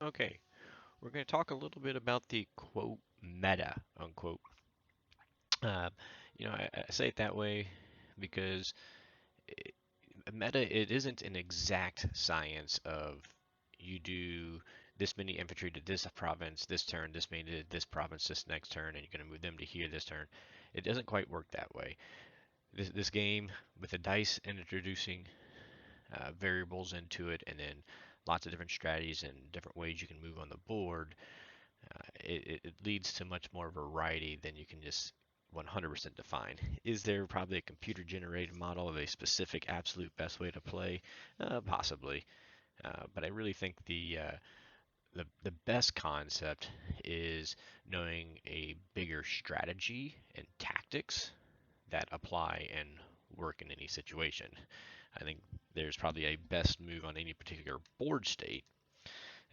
Okay, we're going to talk a little bit about the quote meta unquote. Uh, I say it that way because it, meta it isn't an exact science of you do this many infantry to this province this turn, this many to this province this next turn, and you're going to move them to here this turn. It doesn't quite work that way. This game with the dice and introducing variables into it, and then lots of different strategies and different ways you can move on the board. It leads to much more variety than you can just 100% define. Is there probably a computer generated model of a specific absolute best way to play? Possibly. But I really think the best concept is knowing a bigger strategy and tactics that apply and work in any situation. I think there's probably a best move on any particular board state,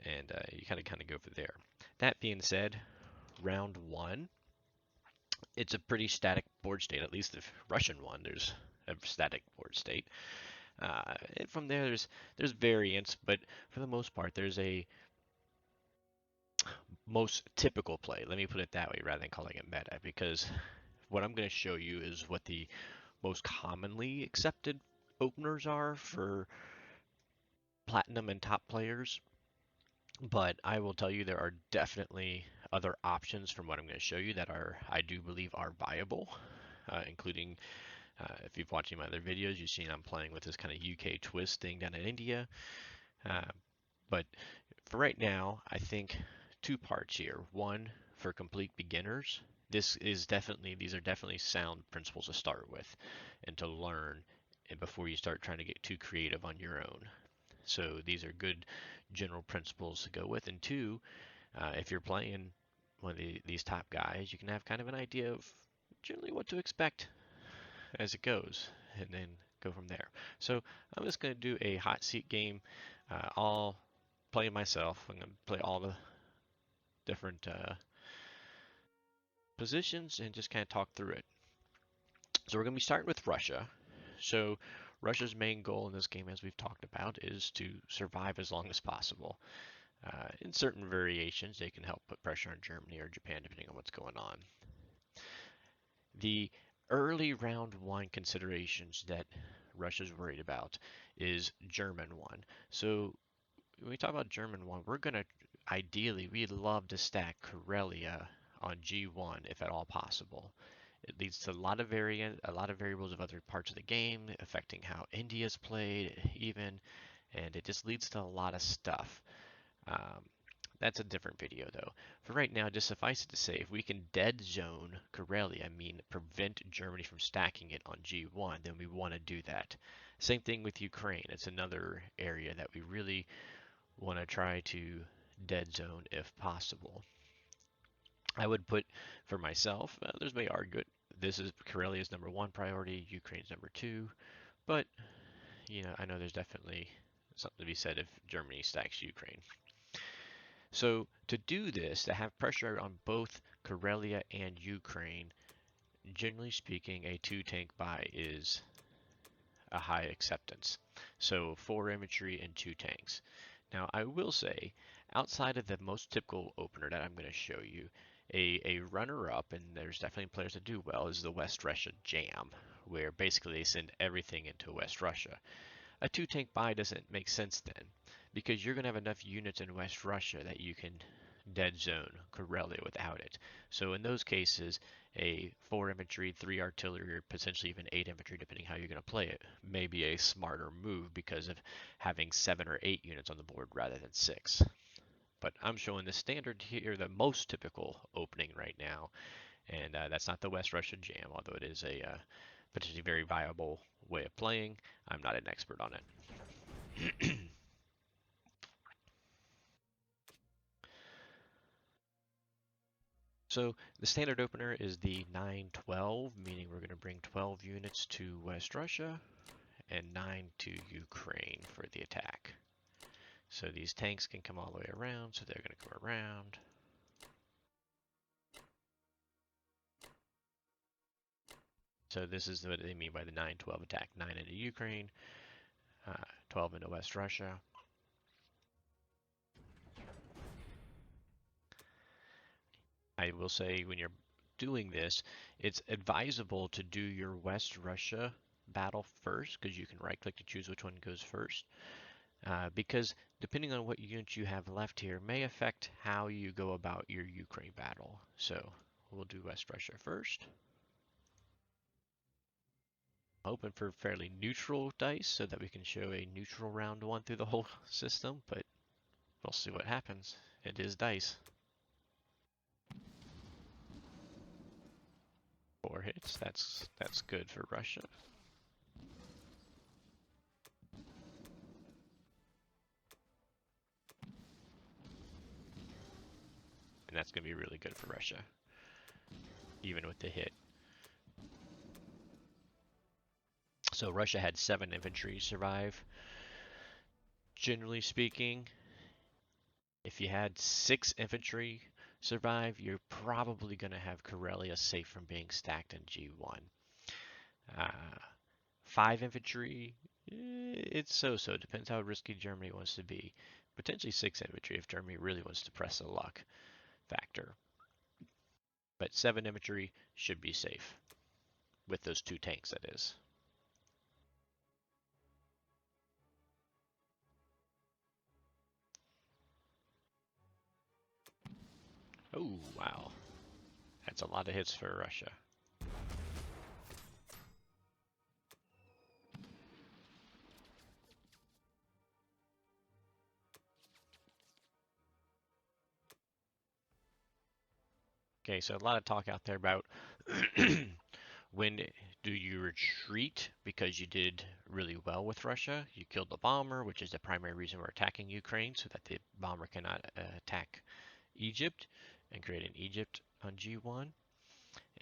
and you kind of go for there. That being said, round one, it's a pretty static board state. At least the Russian one, there's a static board state. And from there, there's variance, but for the most part, there's a most typical play. Let me put it that way rather than calling it meta, because what I'm going to show you is what the most commonly accepted openers are for platinum and top players. But I will tell you there are definitely other options from what I'm going to show you that I do believe are viable, including if you've watched my other videos, you've seen I'm playing with this kind of UK twist thing down in India. Uh, but for right now, I think two parts here. One, for complete beginners, these are definitely sound principles to start with and to learn and before you start trying to get too creative on your own. So these are good general principles to go with. And two, if you're playing one of these top guys, you can have kind of an idea of generally what to expect as it goes, and then go from there. So I'm just going to do a hot seat game. I'll play myself. I'm going to play all the different positions and just kind of talk through it. So we're going to be starting with Russia. So Russia's main goal in this game, as we've talked about, is to survive as long as possible. In certain variations, they can help put pressure on Germany or Japan, depending on what's going on. The early round one considerations that Russia's worried about is German one. So when we talk about German one, we'd love to stack Karelia on G1 if at all possible. It leads to a lot of variables of other parts of the game affecting how India's played, even, and it just leads to a lot of stuff. Um, that's a different video though. For right now, just suffice it to say, if we can dead zone Karelia, I mean prevent Germany from stacking it on G1, then we want to do that. Same thing with Ukraine. It's another area that we really want to try to dead zone if possible. I would put for myself, others may argue it, this is Karelia's number one priority, Ukraine's number two, but I know there's definitely something to be said if Germany stacks Ukraine. So to do this, to have pressure on both Karelia and Ukraine, generally speaking, a two tank buy is a high acceptance. So 4 infantry and 2 tanks. Now I will say, outside of the most typical opener that I'm going to show you, a runner-up, and there's definitely players that do well, is the West Russia Jam, where basically they send everything into West Russia. A 2 tank buy doesn't make sense then, because you're going to have enough units in West Russia that you can dead zone Karelia without it. So in those cases, a 4 infantry, 3 artillery, or potentially even 8 infantry, depending how you're going to play it, may be a smarter move because of having 7 or 8 units on the board rather than 6. But I'm showing the standard here, the most typical opening right now, and that's not the West Russian Jam, although it is a potentially very viable way of playing. I'm not an expert on it. So the standard opener is the 9-12, meaning we're going to bring 12 units to West Russia and 9 to Ukraine for the attack. So these tanks can come all the way around, so they're going to come around. So this is what they mean by the 9-12 attack. 9 into Ukraine, 12 into West Russia. I will say when you're doing this, it's advisable to do your West Russia battle first because you can right click to choose which one goes first. Because depending on what units you have left here may affect how you go about your Ukraine battle. So we'll do West Russia first. Hoping for fairly neutral dice so that we can show a neutral round one through the whole system, but we'll see what happens. It is dice. 4 hits. That's good for Russia. And that's going to be really good for Russia, even with the hit. So Russia had 7 infantry survive. Generally speaking, if you had 6 infantry survive, you're probably going to have Karelia safe from being stacked in G1. 5 infantry, it's so-so. Depends how risky Germany wants to be. Potentially 6 infantry if Germany really wants to press the luck factor. But 7 infantry should be safe. With those 2 tanks, that is. Oh, wow. That's a lot of hits for Russia. Okay, so a lot of talk out there about when do you retreat because you did really well with Russia. You killed the bomber, which is the primary reason we're attacking Ukraine, so that the bomber cannot attack Egypt and create an Egypt on G1,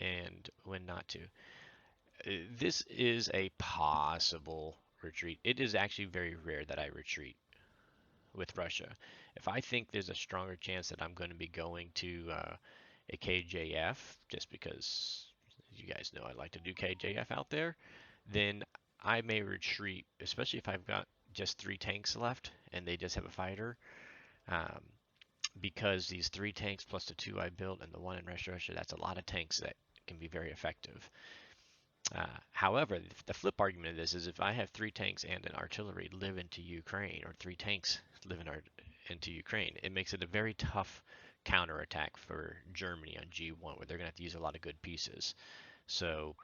and when not to. This is a possible retreat. It is actually very rare that I retreat with Russia. If I think there's a stronger chance that I'm going to be going to a KJF, just because you guys know I like to do KJF out there, then I may retreat, especially if I've got just 3 tanks left and they just have a fighter. Um, because these 3 tanks plus the 2 I built and the 1 in West Russia, that's a lot of tanks that can be very effective. However, the flip argument of this is if I have 3 tanks and an artillery live into Ukraine, or 3 tanks live into Ukraine, it makes it a very tough counterattack for Germany on G1, where they're going to have to use a lot of good pieces. So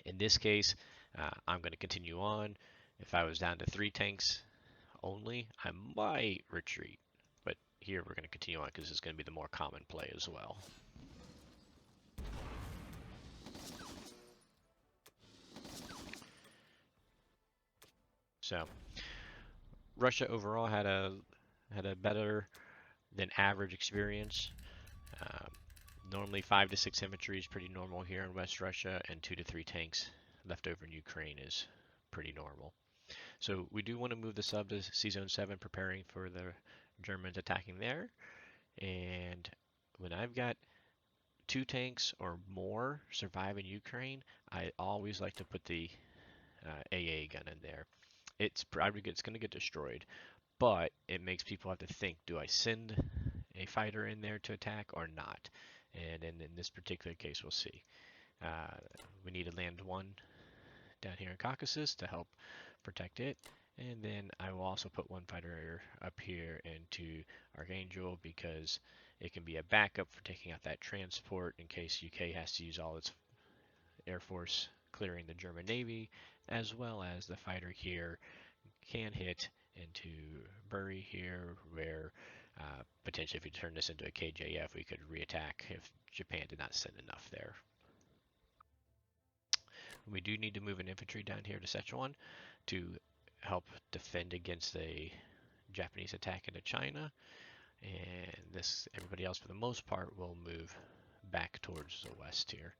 in this case, I'm going to continue on. If I was down to 3 tanks only, I might retreat. But here we're going to continue on because it's going to be the more common play as well. So Russia overall had a better than average experience. Um, Normally 5 to 6 infantry is pretty normal here in West Russia, and 2 to 3 tanks left over in Ukraine is pretty normal. So we do want to move the sub to C-Zone 7, preparing for the Germans attacking there. And when I've got 2 tanks or more survive in Ukraine, I always like to put the AA gun in there. It's probably going to get destroyed, but it makes people have to think, do I send a fighter in there to attack or not? And in this particular case, we'll see. We need to land 1 down here in Caucasus to help protect it. And then I will also put 1 fighter up here into Archangel because it can be a backup for taking out that transport in case UK has to use all its air force clearing the German Navy, as well as the fighter here can hit into Bury here, where potentially if we turn this into a KJF, we could reattack if Japan did not send enough there. We do need to move an infantry down here to Sichuan to help defend against a Japanese attack into China, and this everybody else for the most part will move back towards the west here.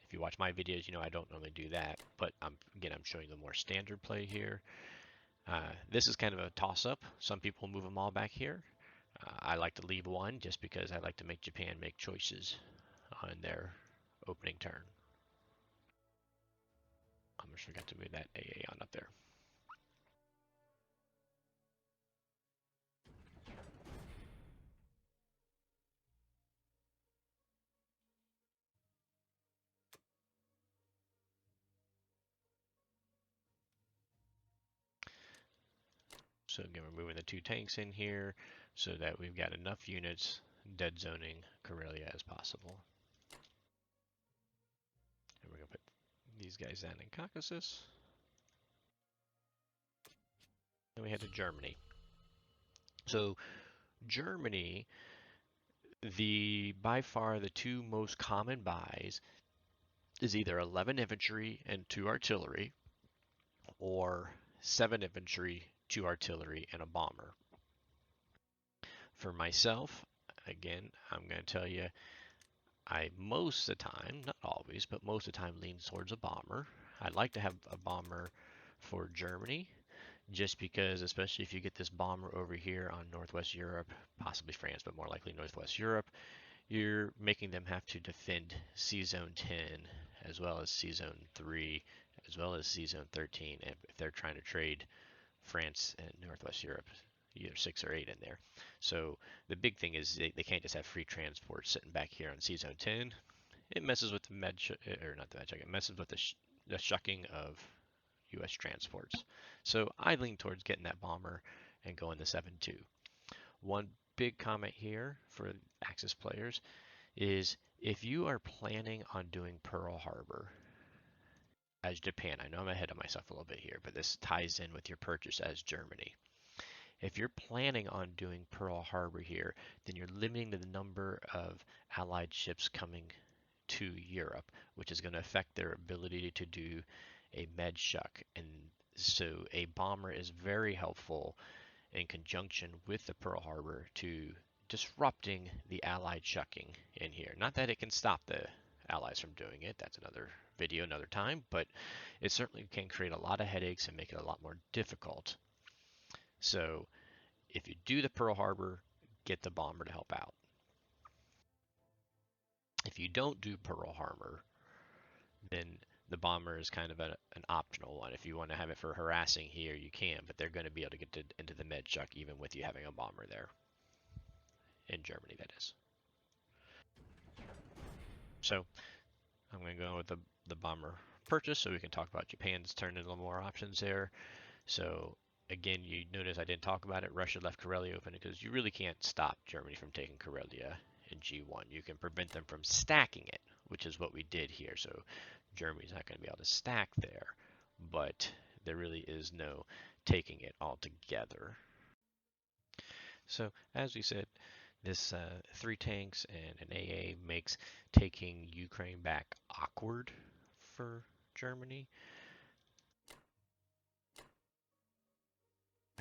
If you watch my videos, you know I don't normally do that, but again, I'm showing the more standard play here. This is kind of a toss-up. Some people move them all back here. I like to leave 1 just because I like to make Japan make choices on their opening turn. I almost forgot to move that AA on up there. So again, we're moving the 2 tanks in here so that we've got enough units dead zoning Karelia as possible. And we're going to put these guys down in Caucasus. Then we head to Germany. So Germany, by far the 2 most common buys is either 11 infantry and 2 artillery, or 7 infantry, 2 artillery, and a bomber. For myself, again, I'm going to tell you, I most of the time, not always, but most of the time lean towards a bomber. I'd like to have a bomber for Germany, just because, especially if you get this bomber over here on Northwest Europe, possibly France, but more likely Northwest Europe, you're making them have to defend C-Zone 10, as well as C-Zone 3, as well as C-Zone 13, if they're trying to trade France and Northwest Europe, either 6 or 8 in there. So the big thing is they can't just have free transport sitting back here on C-Zone 10. It messes with the or not the med check, it messes with the shucking of U.S. transports. So I lean towards getting that bomber and going the 7-2. One big comment here for Axis players is if you are planning on doing Pearl Harbor as Japan, I know I'm ahead of myself a little bit here, but this ties in with your purchase as Germany. If you're planning on doing Pearl Harbor here, then you're limiting the number of Allied ships coming to Europe, which is going to affect their ability to do a med shuck. And so a bomber is very helpful in conjunction with the Pearl Harbor to disrupting the Allied shucking in here. Not that it can stop the Allies from doing it, that's another video, another time, but it certainly can create a lot of headaches and make it a lot more difficult. So if you do the Pearl Harbor, get the bomber to help out. If you don't do Pearl Harbor, then the bomber is kind of an optional one. If you want to have it for harassing here, you can, but they're going to be able to get into the med chuck even with you having a bomber there. In Germany, that is. So I'm going to go with the bomber purchase so we can talk about Japan's turn into a little more options there. So again, you notice I didn't talk about it. Russia left Karelia open because you really can't stop Germany from taking Karelia in G1. You can prevent them from stacking it, which is what we did here. So Germany's not going to be able to stack there, but there really is no taking it altogether. So as we said, this 3 tanks and an AA makes taking Ukraine back awkward for Germany.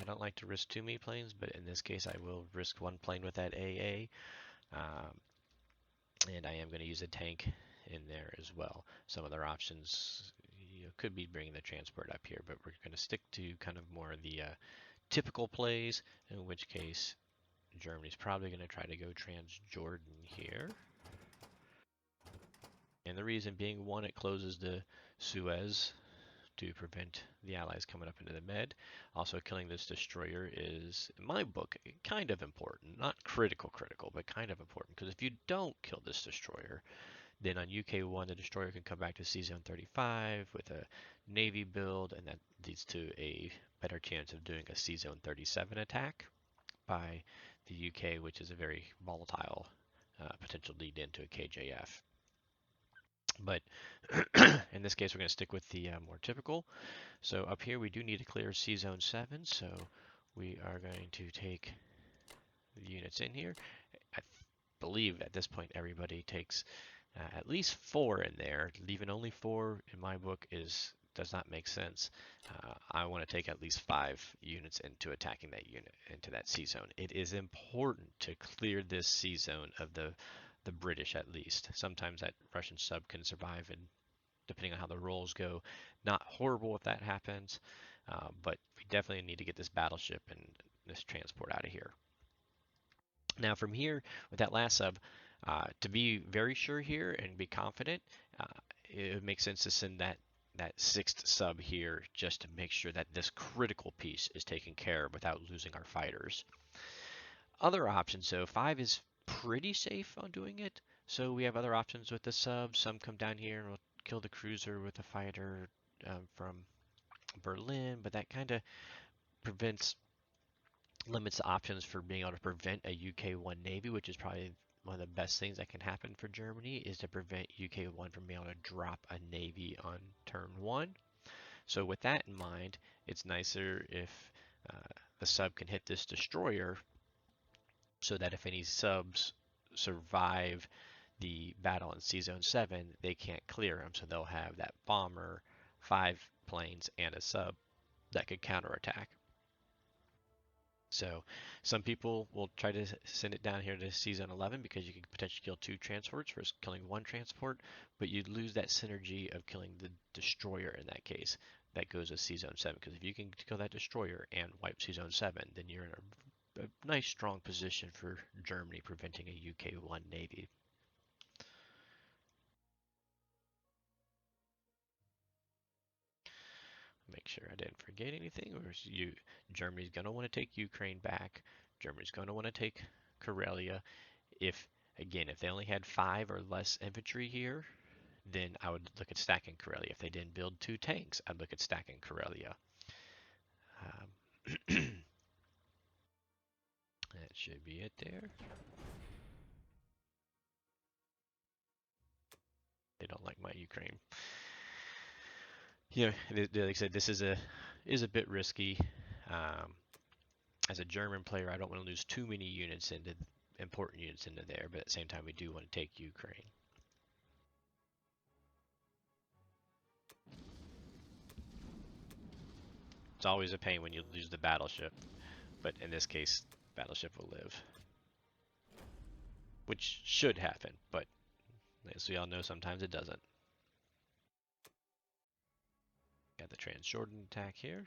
I don't like to risk too many planes, but in this case I will risk 1 plane with that AA. And I am going to use a tank in there as well. Some other options could be bringing the transport up here, but we're going to stick to kind of more of the typical plays, in which case Germany's probably going to try to go Trans-Jordan here. And the reason being, one, it closes the Suez to prevent the Allies coming up into the Med. Also, killing this destroyer is, in my book, kind of important. Not critical, but kind of important. Because if you don't kill this destroyer, then on UK1, the destroyer can come back to C-Zone 35 with a Navy build, and that leads to a better chance of doing a C-Zone 37 attack by the UK, which is a very volatile potential lead into a KJF. But in this case, we're going to stick with the more typical. So up here, we do need to clear C-Zone 7, so we are going to take the units in here. I believe at this point, everybody takes at least 4 in there. Leaving only 4 in my book does not make sense. I want to take at least 5 units into attacking that unit, into that C-Zone. It is important to clear this C-Zone of the British at least. Sometimes that Russian sub can survive, and depending on how the rolls go, not horrible if that happens, but we definitely need to get this battleship and this transport out of here. Now from here, with that last sub, to be very sure here and be confident, it makes sense to send that 6th sub here just to make sure that this critical piece is taken care of without losing our fighters. Other options, so 5 is pretty safe on doing it. So we have other options with the subs. Some come down here and will kill the cruiser with a fighter from Berlin, but that kind of prevents limits the options for being able to prevent a UK-1 Navy, which is probably one of the best things that can happen for Germany, is to prevent UK-1 from being able to drop a Navy on turn 1. So with that in mind, it's nicer if the sub can hit this destroyer so that if any subs survive the battle in Sea Zone 7, they can't clear them. So they'll have that bomber, 5 planes, and a sub that could counterattack. So some people will try to send it down here to Sea Zone 11 because you could potentially kill 2 transports versus killing 1 transport, but you'd lose that synergy of killing the destroyer in that case. That goes with Sea Zone 7, because if you can kill that destroyer and wipe Sea Zone 7, then you're in a nice strong position for Germany preventing a UK-1 Navy. Make sure I didn't forget anything. Or Germany's going to want to take Ukraine back. Germany's going to want to take Karelia. If they only had 5 or less infantry here, then I would look at stacking Karelia. If they didn't build 2 tanks, I'd look at stacking Karelia. That should be it there. They don't like my Ukraine. Yeah, like I said, this is a bit risky. As a German player, I don't want to lose too many important units into there, but at the same time, we do want to take Ukraine. It's always a pain when you lose the battleship, but in this case, battleship will live. Which should happen, but as we all know, sometimes it doesn't. Got the Transjordan attack here.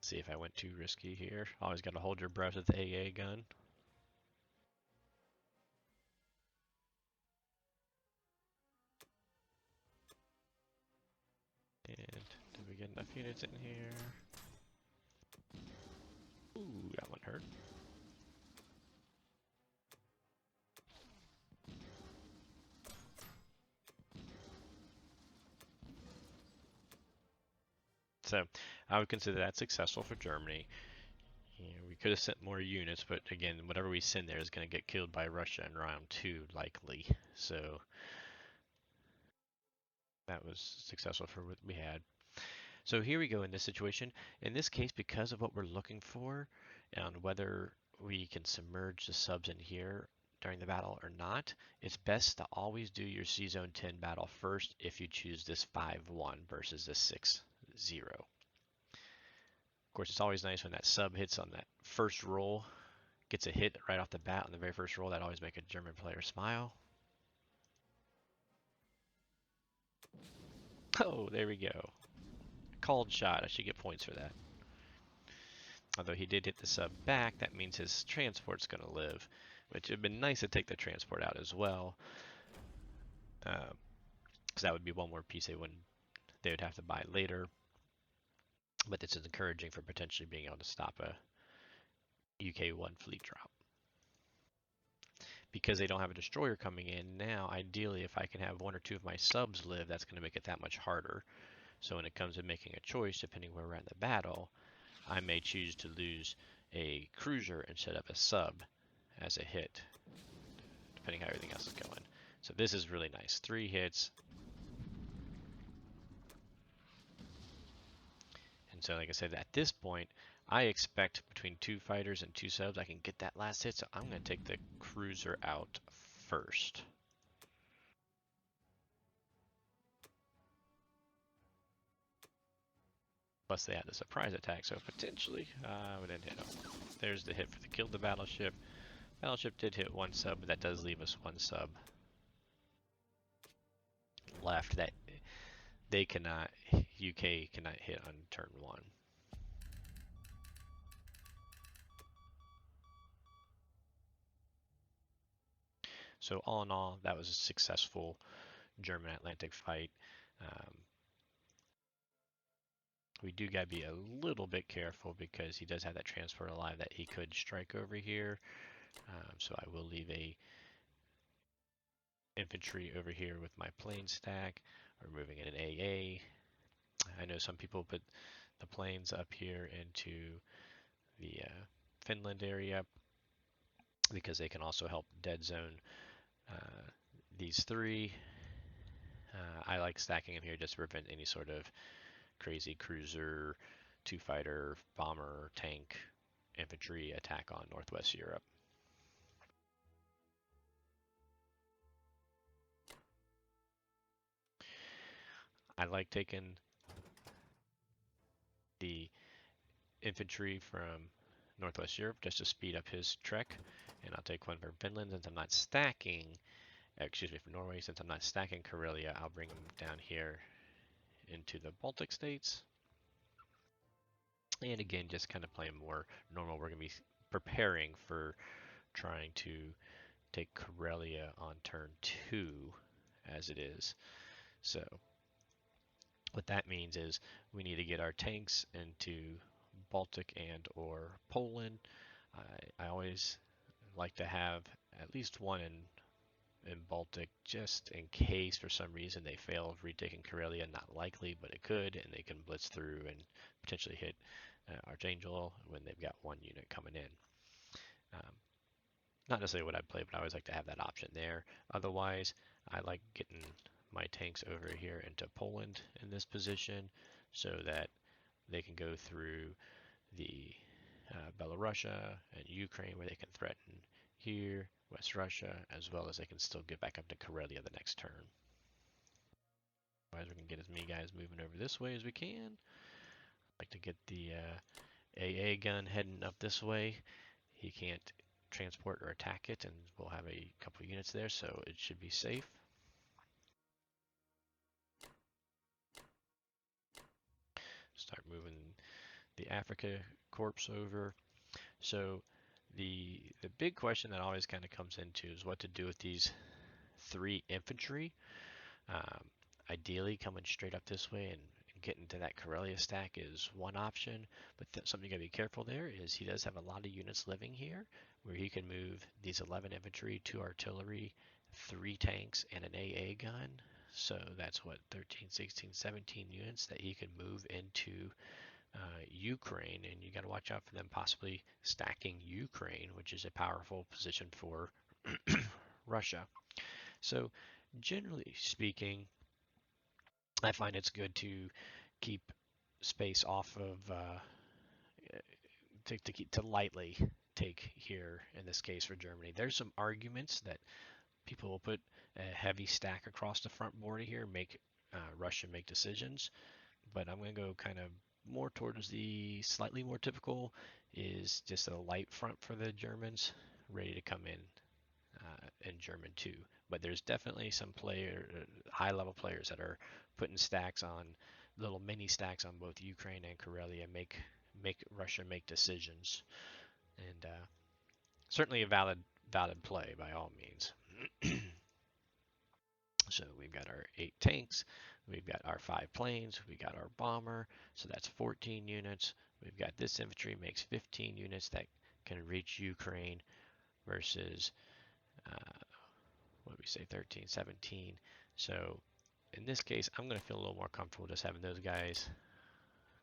See if I went too risky here. Always got to hold your breath with the AA gun. And did we get enough units in here? Ooh, that one hurt. So I would consider that successful for Germany. We could have sent more units, but again, whatever we send there is going to get killed by Russia in round 2, likely. So that was successful for what we had. So here we go in this situation. In this case, because of what we're looking for and whether we can submerge the subs in here during the battle or not, it's best to always do your Sea Zone 10 battle first if you choose this 5-1 versus this 6-0. Of course, it's always nice when that sub hits on that first roll, gets a hit right off the bat on the very first roll. That always makes a German player smile. Oh, there we go. Called shot. I should get points for that. Although he did hit the sub back, that means his transport's going to live, which would have been nice to take the transport out as well. Because that would be one more piece they would have to buy later. But this is encouraging for potentially being able to stop a UK-1 fleet drop. Because they don't have a destroyer coming in now, ideally if I can have 1 or 2 of my subs live, that's going to make it that much harder. So when it comes to making a choice, depending where we're at in the battle, I may choose to lose a cruiser instead of a sub as a hit, depending how everything else is going. So this is really nice. 3 hits. And so like I said, at this point, I expect between 2 fighters and 2 subs, I can get that last hit, so I'm going to take the cruiser out first. Plus they had the surprise attack, so potentially we didn't hit him. There's the hit for the killed the battleship. Battleship did hit 1 sub, but that does leave us 1 sub left that they cannot, UK cannot hit on turn 1. So all in all, that was a successful German Atlantic fight. We do gotta be a little bit careful because he does have that transport alive that he could strike over here. So I will leave a infantry over here with my plane stack, or moving in an AA. I know some people put the planes up here into the Finland area because they can also help dead zone uh, these three. I like stacking them here just to prevent any sort of crazy cruiser, two fighter, bomber, tank, infantry attack on Northwest Europe. I like taking the infantry from Northwest Europe just to speed up his trek, and I'll take one from Finland since I'm not stacking, excuse me, from Norway since I'm not stacking Karelia. I'll bring them down here into the Baltic states. And again, just kind of playing more normal. We're going to be preparing for trying to take Karelia on turn 2 as it is. So what that means is we need to get our tanks into Baltic and or Poland. I always like to have at least one in Baltic just in case for some reason they fail retaking Karelia. Not likely, but it could, and they can blitz through and potentially hit Archangel when they've got one unit coming in. Um, Not necessarily what I'd play, but I always like to have that option there. Otherwise, I like getting my tanks over here into Poland in this position so that they can go through the Belarusia and Ukraine where they can threaten here, West Russia, as well as they can still get back up to Karelia the next turn. Otherwise, we can get as many guys moving over this way as we can. Like to get the AA gun heading up this way. He can't transport or attack it, and we'll have a couple units there, so it should be safe. Start moving the Africa Corps over. So the big question that always kind of comes into is what to do with these 3 infantry. Um, Ideally, coming straight up this way and getting to that Karelia stack is one option, but something you gotta be careful there is he does have a lot of units living here where he can move these 11 infantry, 2 artillery, 3 tanks, and an AA gun. So that's what, 13, 16, 17 units that he can move into Ukraine, and you got to watch out for them possibly stacking Ukraine, which is a powerful position for Russia. So generally speaking, I find it's good to keep space off of to lightly take here in this case for Germany. There's some arguments that people will put a heavy stack across the front border here, make Russia make decisions, but I'm going to go kind of more towards the slightly more typical is just a light front for the Germans, ready to come in German too. But there's definitely some high level players that are putting stacks on little mini stacks on both Ukraine and Karelia, make Russia make decisions, and certainly a valid play by all means. So we've got our 8 tanks, we've got our 5 planes, we've got our bomber, so that's 14 units. We've got this infantry makes 15 units that can reach Ukraine versus what do we say, 13, 17. So in this case, I'm going to feel a little more comfortable just having those guys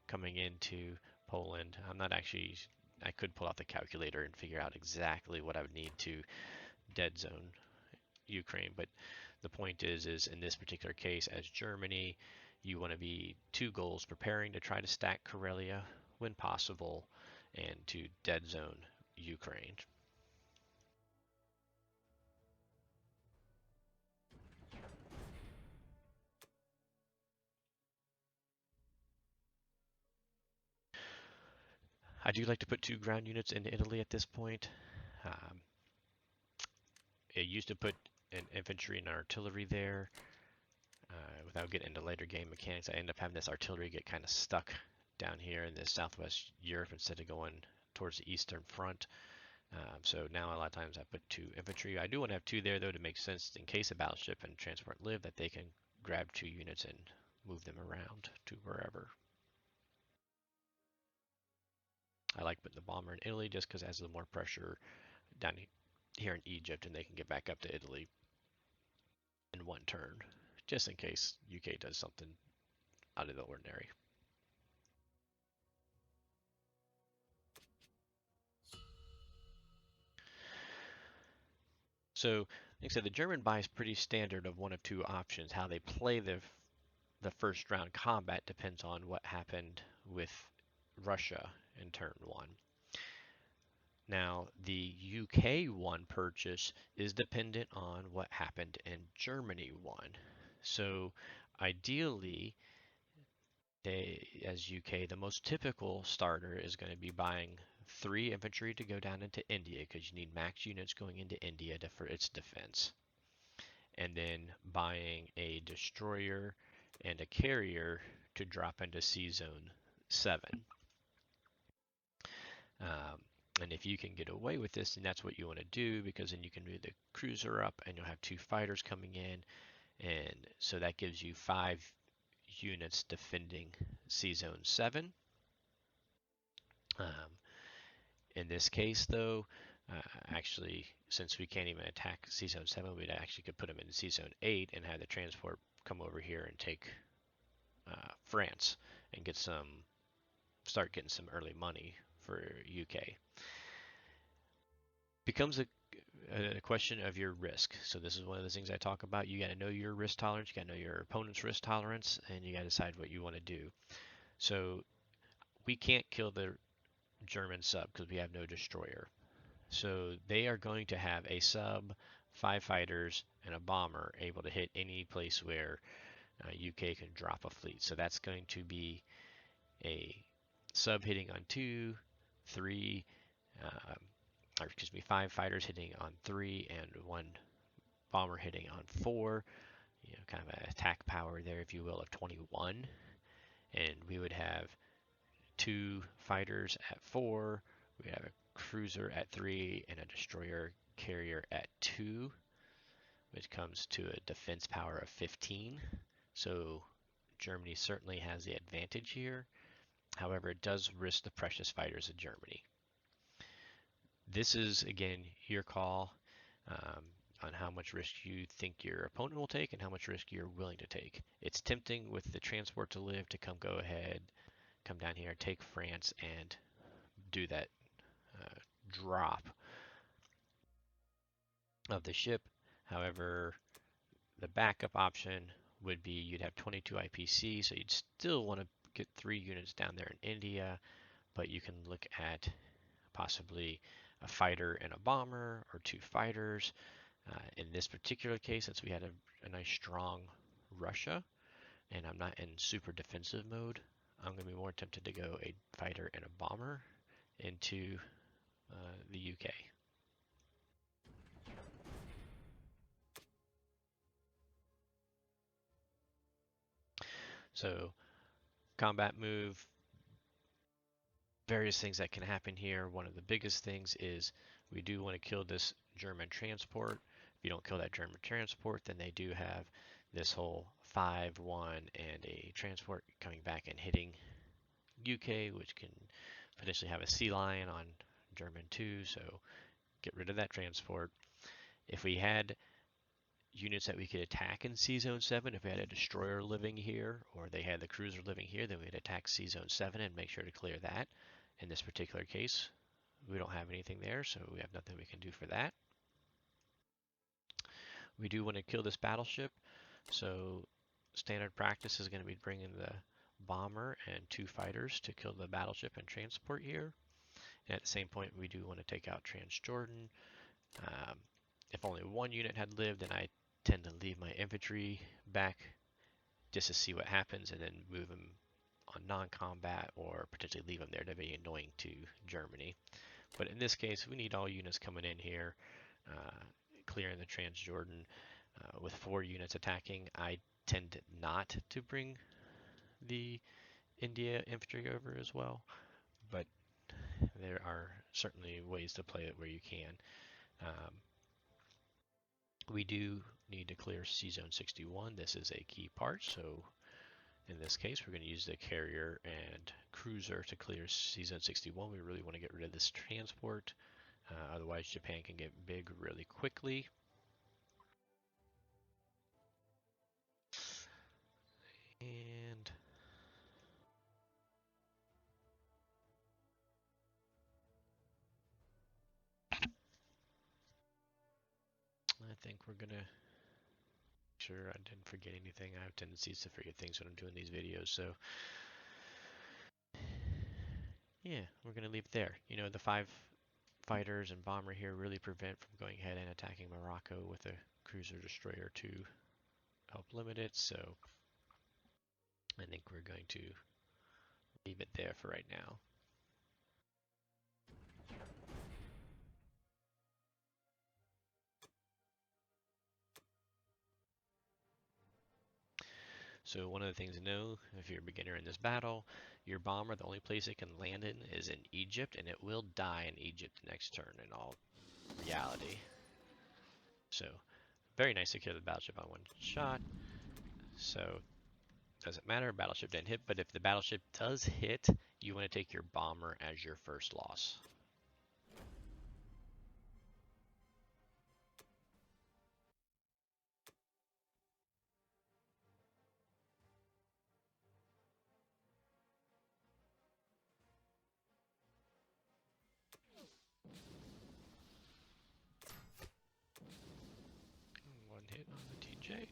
coming into Poland. I'm not actually, I could pull out the calculator and figure out exactly what I would need to dead zone Ukraine, but the point is in this particular case, as Germany, you want to be 2 goals: preparing to try to stack Karelia when possible, and to dead zone Ukraine. I do like to put 2 ground units into Italy at this point. Um, I used to put an infantry and artillery there. Without getting into later game mechanics, I end up having this artillery get kind of stuck down here in the southwest Europe instead of going towards the eastern front. So now a lot of times I put 2 infantry. I do want to have 2 there though to make sense in case a battleship and transport live that they can grab 2 units and move them around to wherever. I like putting the bomber in Italy just because it has a little more pressure down here in Egypt, and they can get back up to Italy in one turn, just in case UK does something out of the ordinary. So, like I said, the German buy is pretty standard of one of two options. How they play the first round combat depends on what happened with Russia in turn one. Now, the UK one purchase is dependent on what happened in Germany one. So, ideally, as UK, the most typical starter is going to be buying 3 infantry to go down into India because you need max units going into India for its defense. And then buying a destroyer and a carrier to drop into Sea Zone 7. Um, and if you can get away with this, then that's what you want to do, because then you can move the cruiser up and you'll have 2 fighters coming in. And so that gives you 5 units defending Sea Zone 7. Um, in this case, though, actually, since we can't even attack Sea Zone 7, we actually could put them in Sea Zone 8 and have the transport come over here and take France and start getting some early money for UK. Becomes a question of your risk. So this is one of the things I talk about. You got to know your risk tolerance, you got to know your opponent's risk tolerance, and you got to decide what you want to do. So we can't kill the German sub because we have no destroyer. So they are going to have a sub, 5 fighters, and a bomber able to hit any place where UK can drop a fleet. So that's going to be a sub hitting on 2, 3, or excuse me, 5 fighters hitting on 3, and 1 bomber hitting on 4. You know, kind of an attack power there, if you will, of 21. And we would have 2 fighters at 4. We have a cruiser at 3 and a destroyer carrier at 2, which comes to a defense power of 15. So Germany certainly has the advantage here. However, it does risk the precious fighters of Germany. This is, again, your call on how much risk you think your opponent will take and how much risk you're willing to take. It's tempting with the transport to live to go ahead, come down here, take France, and do that drop of the ship. However, the backup option would be you'd have 22 IPC, so you'd still want to get 3 units down there in India, but you can look at possibly a fighter and a bomber, or 2 fighters. In this particular case, since we had a nice strong Russia, and I'm not in super defensive mode, I'm going to be more tempted to go a fighter and a bomber into the UK. So combat move, various things that can happen here. One of the biggest things is we do want to kill this German transport. If you don't kill that German transport, then they do have this whole 5-1 and a transport coming back and hitting UK, which can potentially have a sea lion on German 2, so get rid of that transport. If we had units that we could attack in Sea Zone 7, if we had a destroyer living here, or they had the cruiser living here, then we'd attack Sea Zone 7 and make sure to clear that. In this particular case, we don't have anything there, so we have nothing we can do for that. We do want to kill this battleship, so standard practice is going to be bringing the bomber and 2 fighters to kill the battleship and transport here. And at the same point, we do want to take out Transjordan. If only 1 unit had lived, then I tend to leave my infantry back just to see what happens, and then move them on non-combat, or potentially leave them there to be annoying to Germany. But in this case, we need all units coming in here, clearing the Transjordan. With 4 units attacking, I tend not to bring the India infantry over as well, but there are certainly ways to play it where you can. We do need to clear Sea Zone 61. This is a key part, so In this case, we're going to use the carrier and cruiser to clear Season 61. We really want to get rid of this transport. Otherwise, Japan can get big really quickly. And I think we're going to make sure I didn't forget anything. I have tendencies to forget things when I'm doing these videos. So yeah, we're going to leave it there. You know, the 5 fighters and bomber here really prevent from going ahead and attacking Morocco with a cruiser destroyer to help limit it. So I think we're going to leave it there for right now. So one of the things to know, if you're a beginner in this battle, your bomber, the only place it can land in is in Egypt, and it will die in Egypt the next turn in all reality. So very nice to kill the battleship on one shot. So doesn't matter, battleship didn't hit, but if the battleship does hit, you want to take your bomber as your first loss. One hit on the TJ.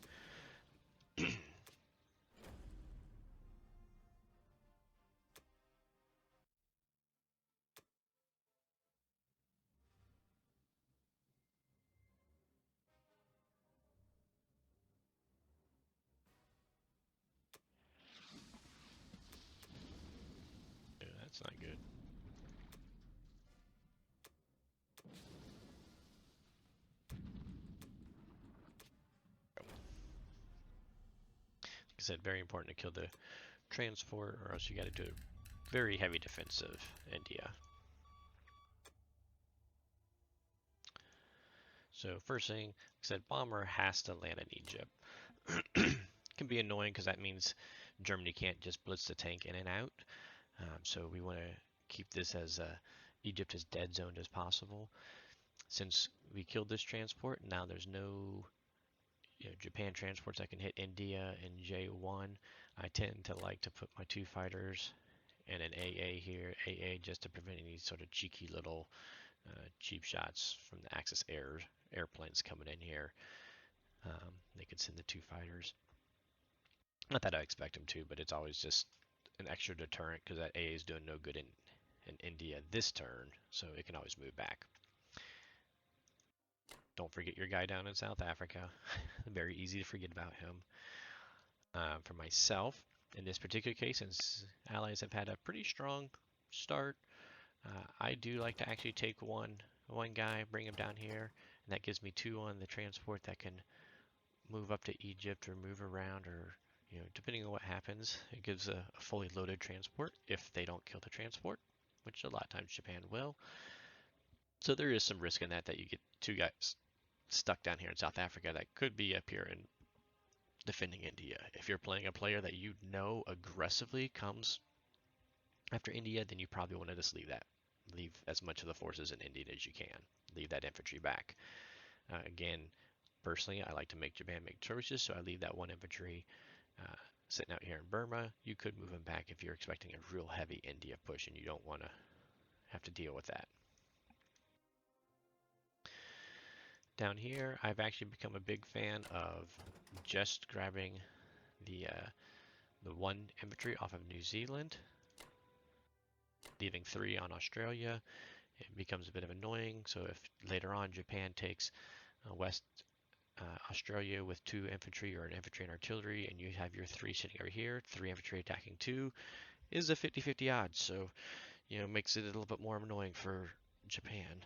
Yeah, that's not good. Like I said, very important to kill the transport, or else you got to do a very heavy defensive India. So first thing, like I said, bomber has to land in Egypt. Can be annoying because that means Germany can't just blitz the tank in and out. So we want to keep this as Egypt as dead zoned as possible. Since we killed this transport, now there's no Japan transports that can hit India in J1. I tend to like to put my 2 fighters and an AA here, AA just to prevent any sort of cheeky little cheap shots from the Axis airplanes coming in here. They could send the 2 fighters. Not that I expect them to, but it's always just an extra deterrent because that AA is doing no good in India this turn, so it can always move back. Don't forget your guy down in South Africa. Very easy to forget about him. For myself, in this particular case, since allies have had a pretty strong start, I do like to actually take one guy, bring him down here, and that gives me 2 on the transport that can move up to Egypt or move around, or depending on what happens, it gives a fully loaded transport if they don't kill the transport, which a lot of times Japan will. So there is some risk in that you get 2 guys stuck down here in South Africa that could be up here and defending India. If you're playing a player that you know aggressively comes after India, then you probably want to just leave that. Leave as much of the forces in India as you can. Leave that infantry back. Again, personally, I like to make Japan make choices, so I leave that 1 infantry sitting out here in Burma. You could move them back if you're expecting a real heavy India push and you don't want to have to deal with that. Down here, I've actually become a big fan of just grabbing the 1 infantry off of New Zealand, leaving 3 on Australia. It becomes a bit of annoying, so if later on Japan takes West Australia with 2 infantry or an infantry and artillery, and you have your 3 sitting over here, 3 infantry attacking 2, is a 50-50 odds, so makes it a little bit more annoying for Japan.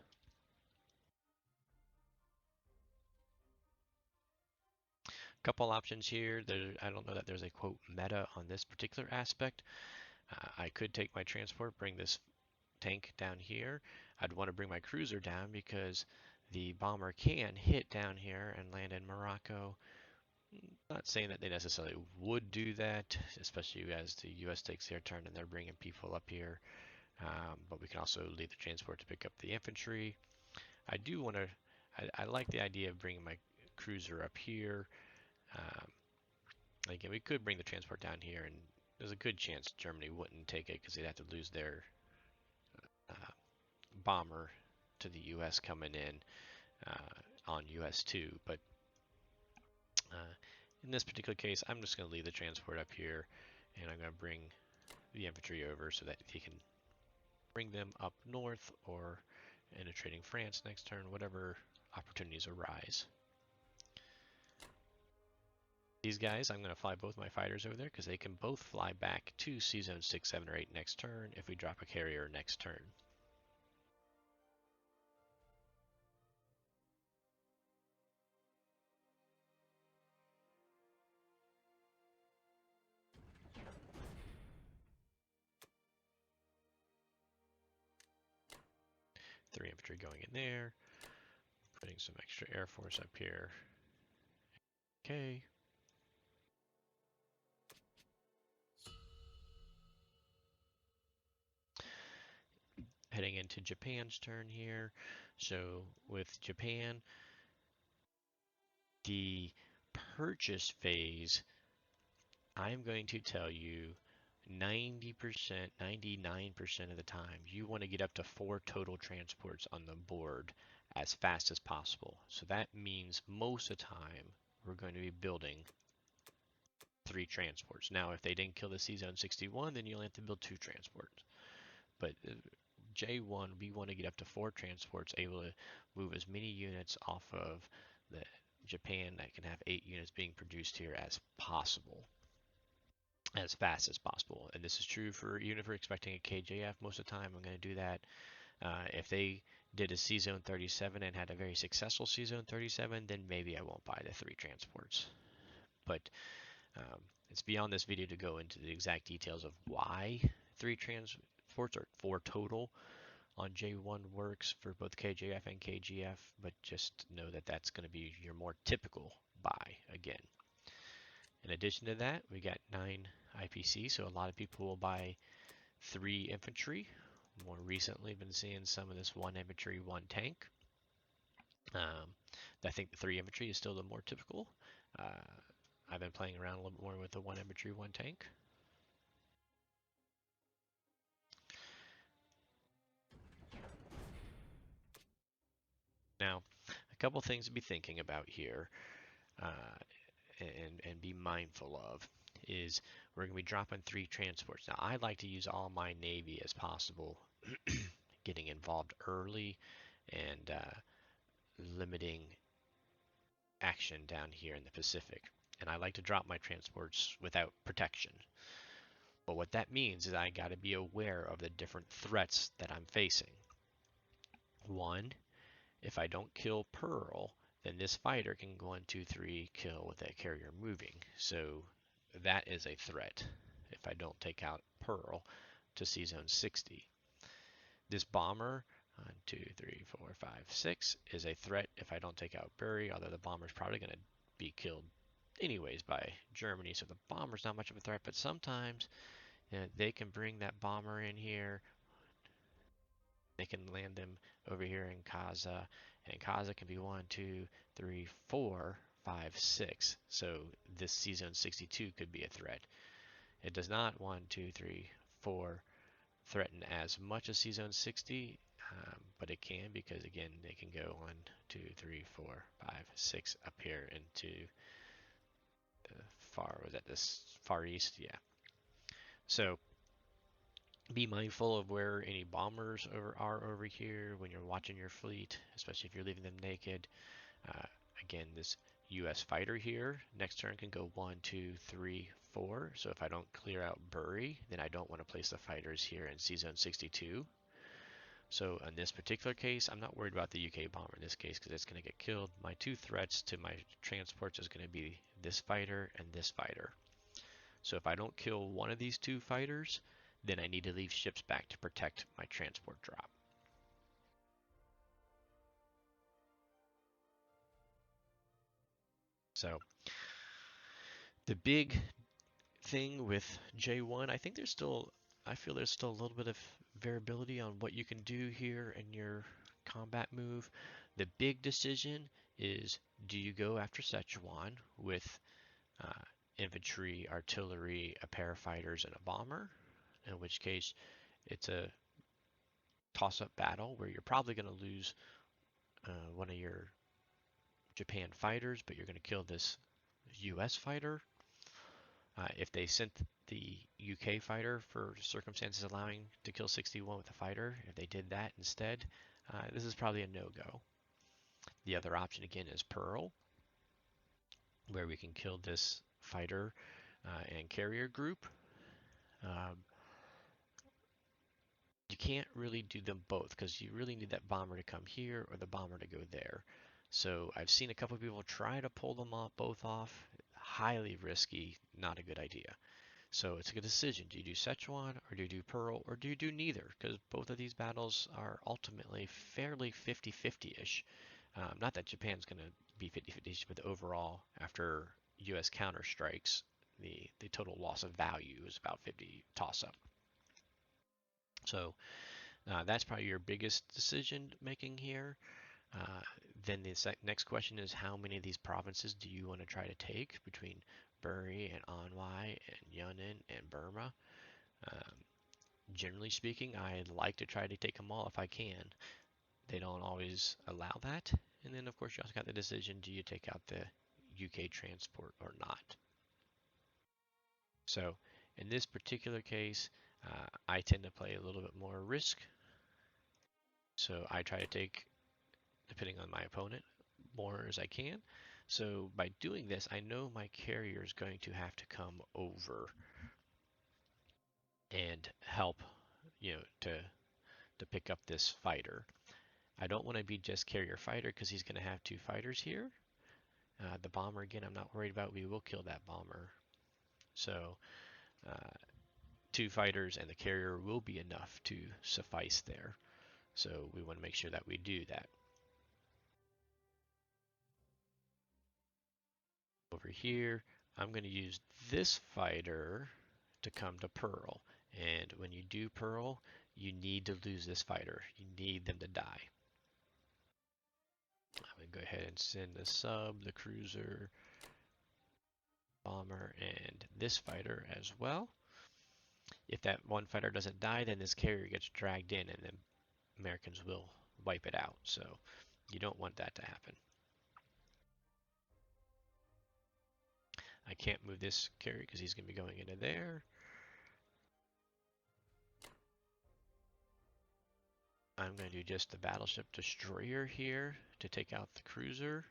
Couple options here. I don't know that there's a quote meta on this particular aspect. I could take my transport, bring this tank down here. I'd want to bring my cruiser down because the bomber can hit down here and land in Morocco. Not saying that they necessarily would do that, especially as the U.S. takes their turn and they're bringing people up here. But we can also leave the transport to pick up the infantry. I do want to. I like the idea of bringing my cruiser up here. Um, Again, we could bring the transport down here, and there's a good chance Germany wouldn't take it because they'd have to lose their uh, bomber to the U.S. coming in on U.S. 2. But uh, in this particular case, I'm just going to leave the transport up here, and I'm going to bring the infantry over so that he can bring them up north or into trading France next turn, whatever opportunities arise. These guys, I'm going to fly both my fighters over there because they can both fly back to C zone 6, 7, or 8 next turn if we drop a carrier next turn. Three infantry going in there. Putting some extra air force up here. Okay. Heading into Japan's turn here. So with Japan, the purchase phase, I'm going to tell you 90%, 99% of the time, you want to get up to 4 total transports on the board as fast as possible. So that means most of the time, we're going to be building 3 transports. Now, if they didn't kill the C-Zone 61, then you only have to build 2 transports. But J1, we want to get up to 4 transports, able to move as many units off of the Japan that can have 8 units being produced here as possible, as fast as possible. And this is true for even if we're expecting a KJF. Most of the time, I'm going to do that. If they did a C-Zone 37 and had a very successful C-Zone 37, then maybe I won't buy the 3 transports. But it's beyond this video to go into the exact details of why 3 transports or 4 total on J1 works for both KJF and KGF, but just know that that's going to be your more typical buy again. In addition to that, we got 9 IPC, so a lot of people will buy 3 infantry. More recently, been seeing some of this 1 infantry, 1 tank. I think the 3 infantry is still the more typical. I've been playing around a little bit more with the 1 infantry, 1 tank. Now, a couple things to be thinking about here and be mindful of is we're going to be dropping 3 transports. Now, I like to use all my Navy as possible, getting involved early and limiting action down here in the Pacific. And I like to drop my transports without protection. But what that means is I got to be aware of the different threats that I'm facing. 1, if I don't kill Pearl, then this fighter can go 1, 2, 3, kill with that carrier moving. So that is a threat if I don't take out Pearl to C-Zone 60. This bomber, 1, 2, 3, 4, 5, 6, is a threat if I don't take out Bury, although the bomber's probably going to be killed anyways by Germany, so the bomber's not much of a threat, but sometimes they can bring that bomber in here. They can land them over here in Kaza, and Kaza can be 1, 2, 3, 4, 5, 6. So this C-Zone 62 could be a threat. It does not 1, 2, 3, 4 threaten as much as C-Zone 60, but it can because again they can go 1, 2, 3, 4, 5, 6 up here into the far east, yeah. So be mindful of where any bombers are over here when you're watching your fleet, especially if you're leaving them naked. Again, this U.S. fighter here, next turn can go 1, 2, 3, 4. So if I don't clear out Bury, then I don't want to place the fighters here in C-Zone 62. So in this particular case, I'm not worried about the UK bomber in this case because it's going to get killed. My 2 threats to my transports is going to be this fighter and this fighter. So if I don't kill one of these 2 fighters, then I need to leave ships back to protect my transport drop. So The big thing with J1, I feel there's still a little bit of variability on what you can do here in your combat move. The big decision is, do you go after Szechuan with uh, infantry, artillery, a pair of fighters, and a bomber? In which case, it's a toss-up battle where you're probably going to lose one of your Japan fighters, but you're going to kill this US fighter. If they sent the UK fighter for circumstances allowing to kill 61 with a fighter, if they did that instead, this is probably a no-go. The other option again is Pearl, where we can kill this fighter and carrier group. Um, you can't really do them both because you really need that bomber to come here or the bomber to go there. So I've seen a couple of people try to pull them off, both off. Highly risky, not a good idea. So it's a good decision. Do you do Szechuan or do you do Pearl or do you do neither? Because both of these battles are ultimately fairly 50-50-ish. Not that Japan's going to be 50-50-ish, but overall, after US counterstrikes, the total loss of value is about 50 toss-up. So that's probably your biggest decision making here. Uh, then the next question is, how many of these provinces do you want to try to take between Buri and Anhui and Yunnan and Burma? Um, Generally speaking, I'd like to try to take them all if I can. They don't always allow that. And then, of course, you also got the decision, do you take out the UK transport or not? So in this particular case, I tend to play a little bit more risk. So I try to take, depending on my opponent, more as I can. So by doing this, I know my carrier is going to have to come over and help, to pick up this fighter. I don't want to be just carrier fighter because he's going to have two fighters here. The bomber, again, I'm not worried about. We will kill that bomber. So uh, two fighters and the carrier will be enough to suffice there. So we want to make sure that we do that. Over here, I'm going to use this fighter to come to Pearl. And when you do Pearl, you need to lose this fighter. You need them to die. I'm going to go ahead and send the sub, the cruiser, bomber, and this fighter as well. If that one fighter doesn't die, then this carrier gets dragged in and the Americans will wipe it out. So you don't want that to happen. I can't move this carrier because he's going to be going into there. I'm going to do just the battleship destroyer here to take out the cruiser.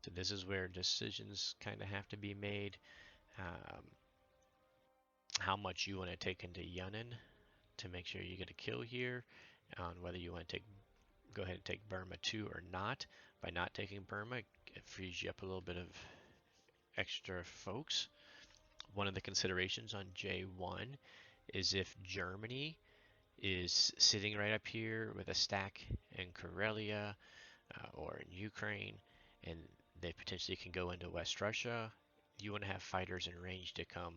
So this is where decisions kind of have to be made. Um, how much you want to take into Yunnan to make sure you get a kill here, on whether you want to go ahead and take Burma too or not. By not taking Burma, it frees you up a little bit of extra folks. One of the considerations on J1 is if Germany is sitting right up here with a stack in Karelia or in Ukraine, and they potentially can go into West Russia, you want to have fighters in range to come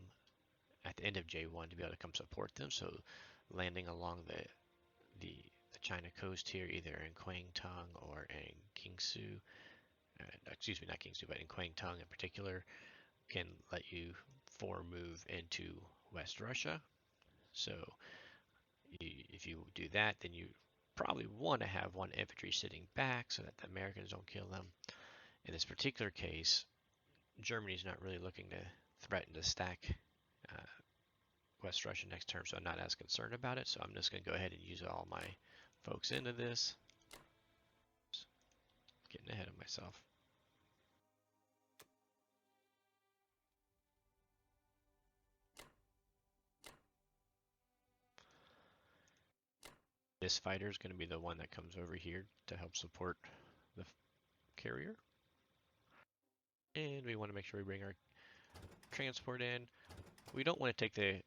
at the end of J1 to be able to come support them. So landing along the China coast here, either in Kwangtung or in Kingsu, excuse me, not Kingsu, but in Kwangtung in particular, can let you forward move into West Russia. So if you do that, then you probably want to have one infantry sitting back so that the Americans don't kill them. In this particular case, Germany's not really looking to threaten to stack uh, West Russia next term, so I'm not as concerned about it. So I'm just going to go ahead and use all my folks into this. Just getting ahead of myself. This fighter is going to be the one that comes over here to help support the carrier. And we want to make sure we bring our transport in. we don't want to take the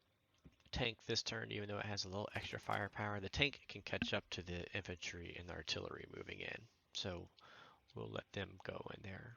tank this turn, even though it has a little extra firepower. The tank can catch up to the infantry and the artillery moving in, so we'll let them go in there.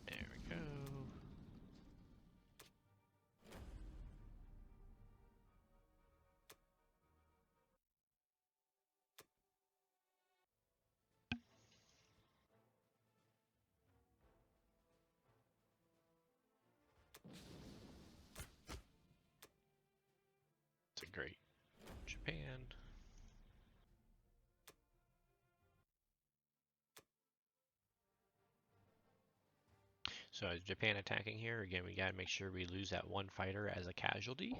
There we go. It's a great Japan. So is Japan attacking here? Again, we gotta make sure we lose that one fighter as a casualty.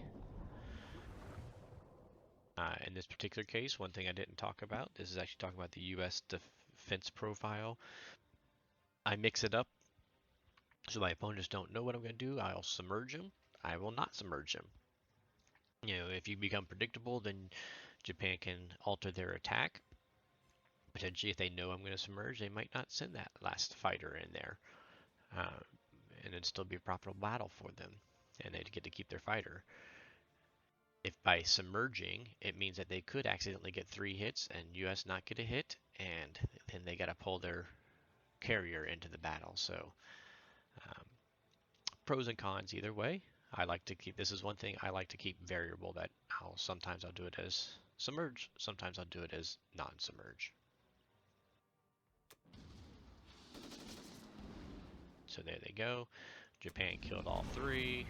In this particular case, one thing I didn't talk about, this is actually talking about the U.S. defense profile. I mix it up so my opponents don't know what I'm going to do. I'll submerge them. I will not submerge them. You know, if you become predictable, then Japan can alter their attack. Potentially, if they know I'm going to submerge, they might not send that last fighter in there. Uh, and it'd still be a profitable battle for them. And they'd get to keep their fighter. If by submerging, it means that they could accidentally get 3 hits and US not get a hit, and then they got to pull their carrier into the battle. So um, pros and cons either way. I like to keep, this is one thing I like to keep variable, that sometimes I'll do it as submerge, sometimes I'll do it as non-submerge. So there they go. Japan killed all 3.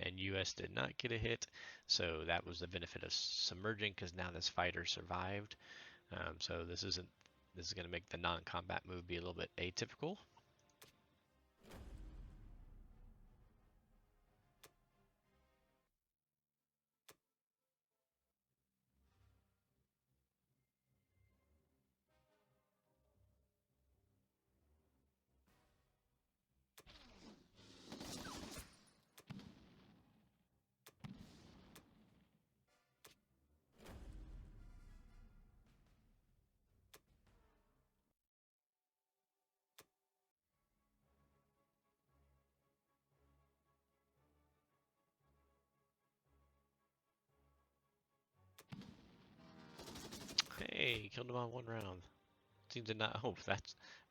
And US did not get a hit. So that was the benefit of submerging, because now this fighter survived. So this is going to make the non-combat move be a little bit atypical. Hey, killed him on 1 round. Seems to not. Oh,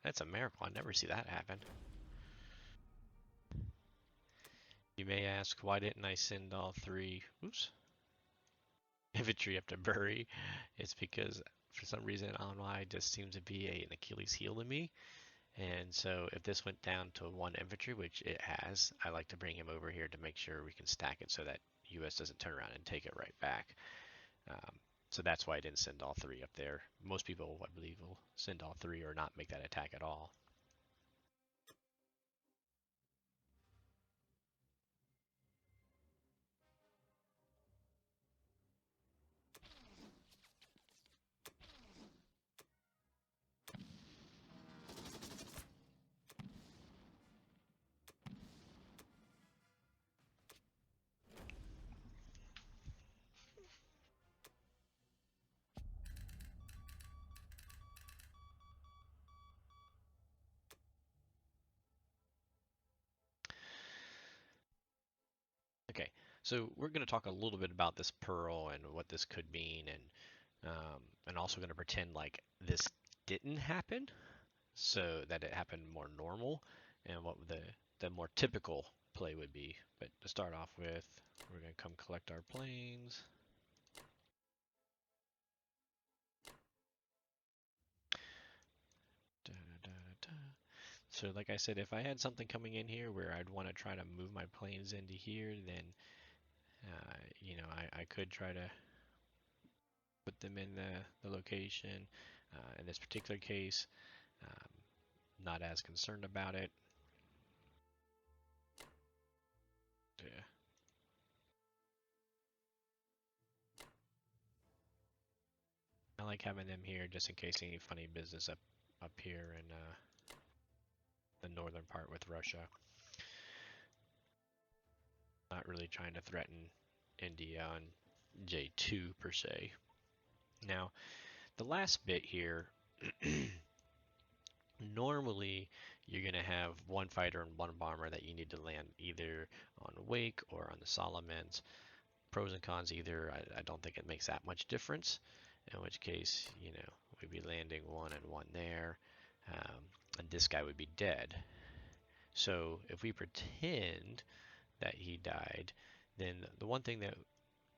that's a miracle. I never see that happen. You may ask, why didn't I send all 3? Oops. Infantry up to Bury? It's because for some reason, I don't know why, it just seems to be an Achilles heel to me. And so if this went down to 1 infantry, which it has, I like to bring him over here to make sure we can stack it so that US doesn't turn around and take it right back. So that's why I didn't send all 3 up there. Most people, I believe, will send all 3 or not make that attack at all. Okay, so we're going to talk a little bit about this pearl and what this could mean, and also going to pretend like this didn't happen, so that it happened more normal, and what the more typical play would be. But to start off with, we're going to come collect our planes. Da, da, da, da. So like I said, if I had something coming in here where I'd want to try to move my planes into here, then you know, I could try to put them in the location. In this particular case, um, not as concerned about it. Yeah. like having them here just in case any funny business up here in the northern part with Russia. Not really trying to threaten India on J2 per se. Now, the last bit here, normally you're going to have one fighter and one bomber that you need to land either on Wake or on the Solomons. Pros and cons either, I don't think it makes that much difference, in which case, we'd be landing one and one there, and this guy would be dead. So if we pretend that he died, then the one thing that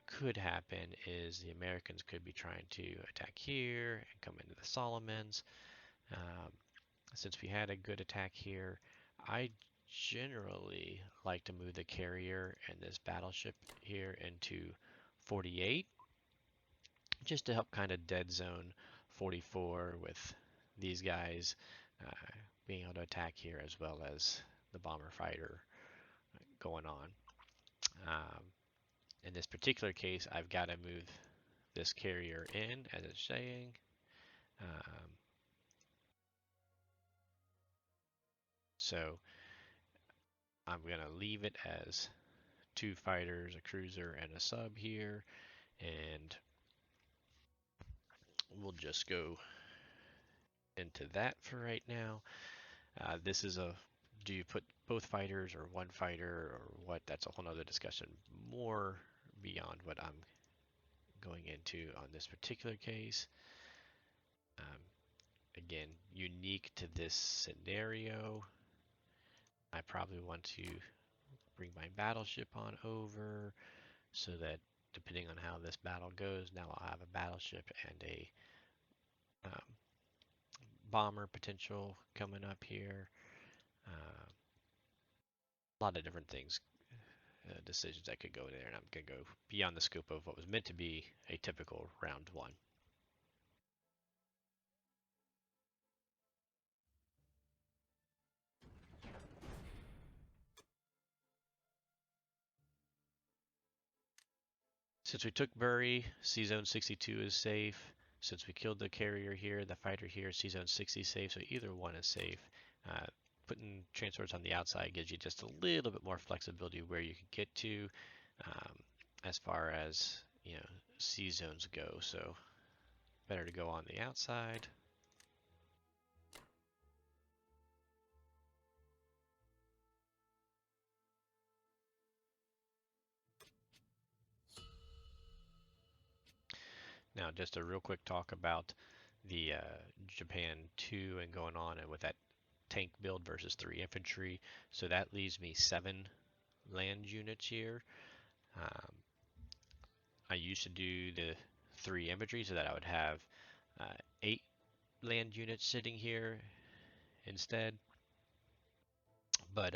could happen is the Americans could be trying to attack here and come into the Solomons. Um, since we had a good attack here, I generally like to move the carrier and this battleship here into 48, just to help kind of dead zone 44 with these guys being able to attack here, as well as the bomber fighter going on. Um, in this particular case, I've got to move this carrier in, as it's saying. So I'm going to leave it as two fighters, a cruiser, and a sub here, and we'll just go into that for right now. This is do you put both fighters or one fighter or what? That's a whole nother discussion, more beyond what I'm going into on this particular case. Again, unique to this scenario. I probably want to bring my battleship on over so that depending on how this battle goes, now I'll have a battleship and a bomber potential coming up here. A lot of different things, decisions that could go there, and I'm going to go beyond the scope of what was meant to be a typical round one. Since we took Bury, C-Zone 62 is safe. Since we killed the carrier here, the fighter here, C-Zone 60 is safe, so either one is safe. Putting transports on the outside gives you just a little bit more flexibility where you can get to as far as C-Zones go, so better to go on the outside. Now, just a real quick talk about the Japan 2 and going on and with that tank build versus 3 infantry. So that leaves me 7 land units here. I used to do the 3 infantry so that I would have 8 land units sitting here instead. But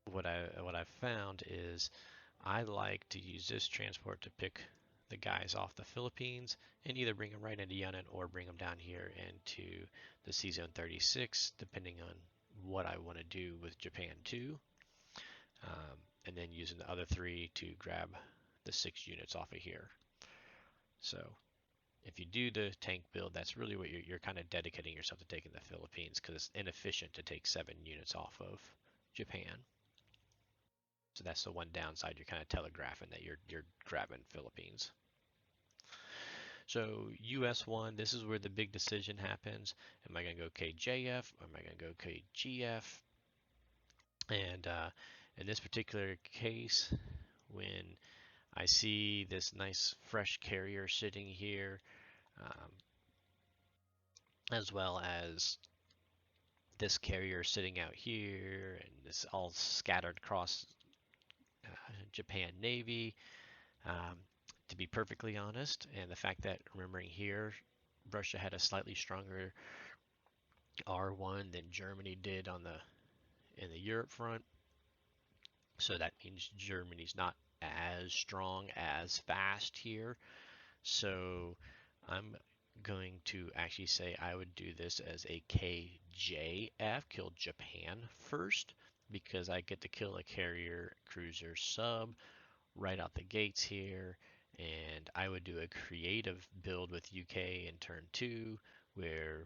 what I found is I like to use this transport to pick the guys off the Philippines and either bring them right into Yunnan or bring them down here into the C-Zone 36, depending on what I want to do with Japan 2. And then using the other 3 to grab the 6 units off of here. So if you do the tank build, that's really what you're kind of dedicating yourself to taking the Philippines, because it's inefficient to take 7 units off of Japan. So that's the one downside. You're kind of telegraphing that you're grabbing Philippines. So US1, this is where the big decision happens. Am I going to go KJF or am I going to go KGF? And in this particular case, when I see this nice fresh carrier sitting here, as well as this carrier sitting out here, and this all scattered across Japan Navy. To be perfectly honest, and the fact that, remembering here, Russia had a slightly stronger R1 than Germany did in the Europe front, so that means Germany's not as strong, as fast here. So I'm going to actually say I would do this as a KJF, kill Japan first, because I get to kill a carrier, cruiser, sub right out the gates here, and I would do a creative build with UK in turn 2, where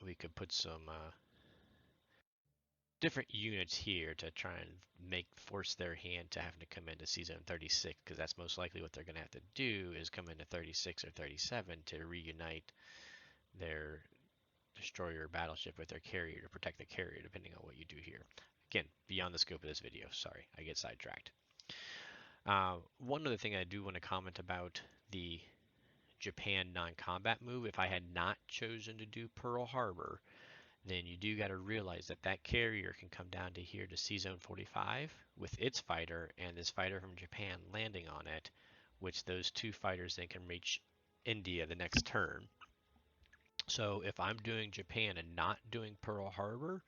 we could put some different units here to try and force their hand to having to come into Sea Zone 36, because that's most likely what they're going to have to do, is come into 36 or 37 to reunite their destroyer battleship with their carrier to protect the carrier, depending on what you do here. Again, beyond the scope of this video. Sorry, I get sidetracked. One other thing I do want to comment about the Japan non-combat move, if I had not chosen to do Pearl Harbor, then you do got to realize that that carrier can come down to here to Sea Zone 45 with its fighter and this fighter from Japan landing on it, which those two fighters then can reach India the next turn. So if I'm doing Japan and not doing Pearl Harbor,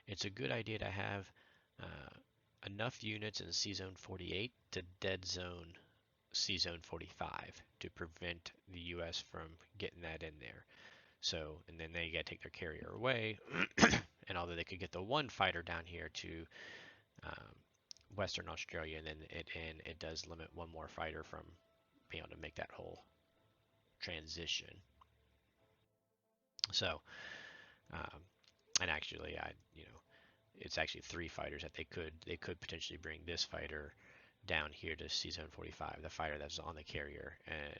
it's a good idea to have enough units in Sea Zone 48 to dead zone Sea Zone 45 to prevent the U.S. from getting that in there. So, and then they got to take their carrier away. And although they could get the one fighter down here to um, Western Australia, and then it does limit one more fighter from being able to make that whole transition. So, um, and actually, it's actually three fighters that they could potentially bring this fighter down here to Sea Zone 45, the fighter that's on the carrier, and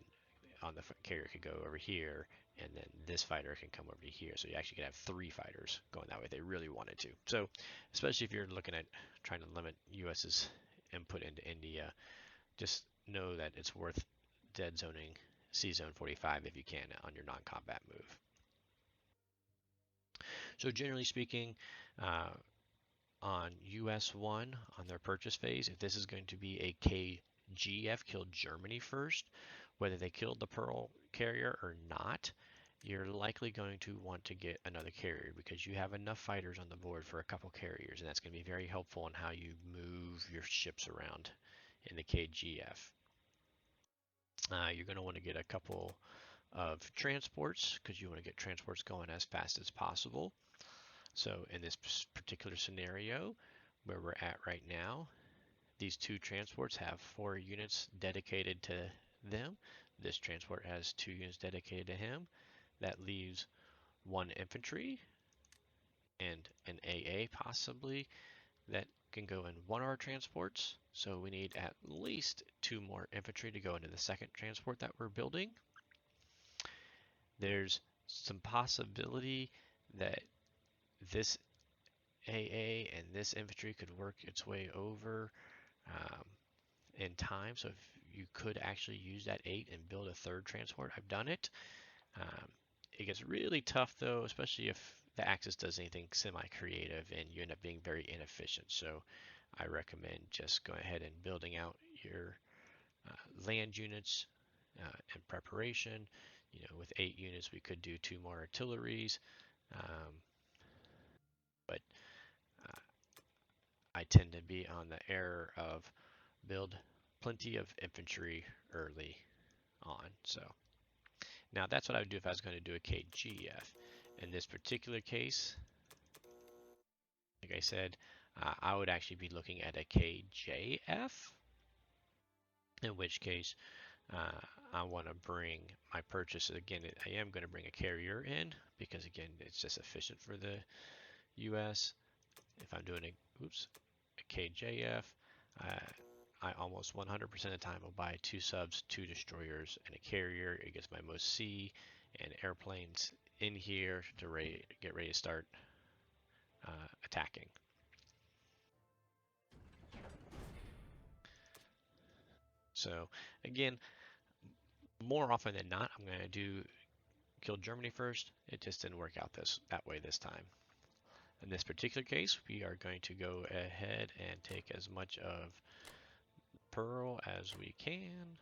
on the carrier could go over here, and then this fighter can come over to here. So you actually could have three fighters going that way if they really wanted to. So especially if you're looking at trying to limit US's input into India, just know that it's worth dead zoning Sea Zone 45 if you can on your non-combat move. So generally speaking, on US 1 on their purchase phase, if this is going to be a KGF, killed Germany first, whether they killed the Pearl carrier or not, you're likely going to want to get another carrier because you have enough fighters on the board for a couple carriers, and that's going to be very helpful in how you move your ships around in the KGF. You're going to want to get a couple of transports because you want to get transports going as fast as possible. So in this particular scenario where we're at right now, these two transports have 4 units dedicated to them. This transport has 2 units dedicated to him. That leaves 1 infantry and an AA possibly that can go in one of our transports. So we need at least 2 more infantry to go into the second transport that we're building. There's some possibility that this AA and this infantry could work its way over in time. So if you could actually use that 8 and build a third transport, I've done it. It gets really tough though, especially if the Axis does anything semi-creative and you end up being very inefficient. So I recommend just going ahead and building out your land units in preparation. With 8 units, we could do 2 more artilleries. But I tend to be on the error of build plenty of infantry early on. So now that's what I would do if I was going to do a KGF. In this particular case, like I said, I would actually be looking at a KJF, in which case I want to bring my purchase. Again, I am going to bring a carrier in because, again, it's just efficient for the US. If I'm doing a KJF, I almost 100% of the time will buy 2 subs, 2 destroyers, and a carrier. It gets my most sea and airplanes in here to get ready to start attacking. So again, more often than not, I'm going to kill Germany first. It just didn't work out that way this time. In this particular case, we are going to go ahead and take as much of Pearl as we can.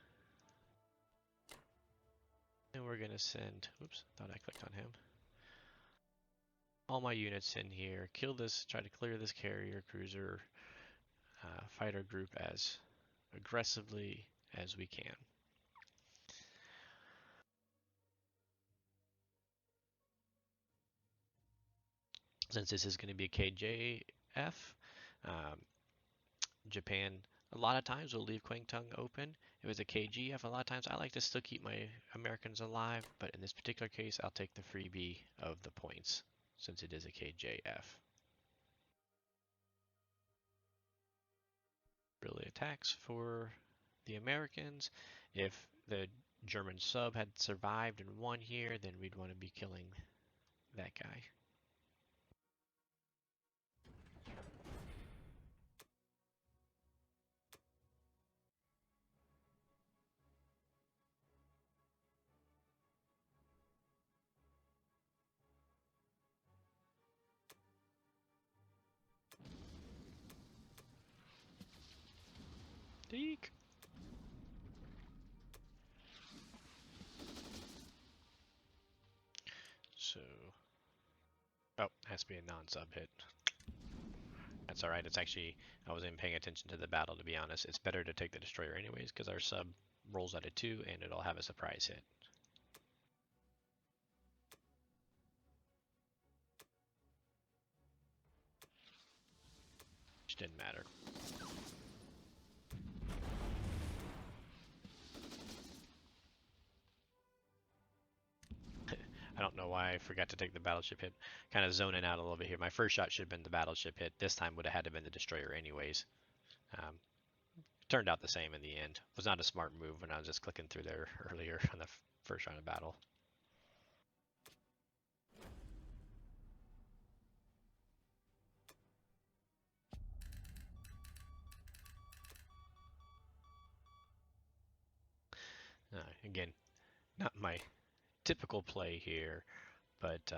And we're going to send, thought I clicked on him. All my units in here, kill this, try to clear this carrier, cruiser, fighter group as aggressively as we can. Since this is going to be a KJF, Japan a lot of times will leave Kwangtung open it was a KGF, a lot of times I like to still keep my Americans alive, but in this particular case, I'll take the freebie of the points since it is a KJF. Really attacks for the Americans. If the German sub had survived and won here, then we'd want to be killing that guy. Deek. So, oh, has to be a non-sub hit. That's alright. It's actually, I wasn't paying attention to the battle, to be honest. It's better to take the destroyer anyways, because our sub rolls at a 2 and it'll have a surprise hit. Which didn't matter. I don't know why I forgot to take the battleship hit. Kind of zoning out a little bit here. My first shot should have been the battleship hit. This time would have had to have been the destroyer anyways. Turned out the same in the end. Was not a smart move when I was just clicking through there earlier on the first round of battle. Again, not my typical play here, but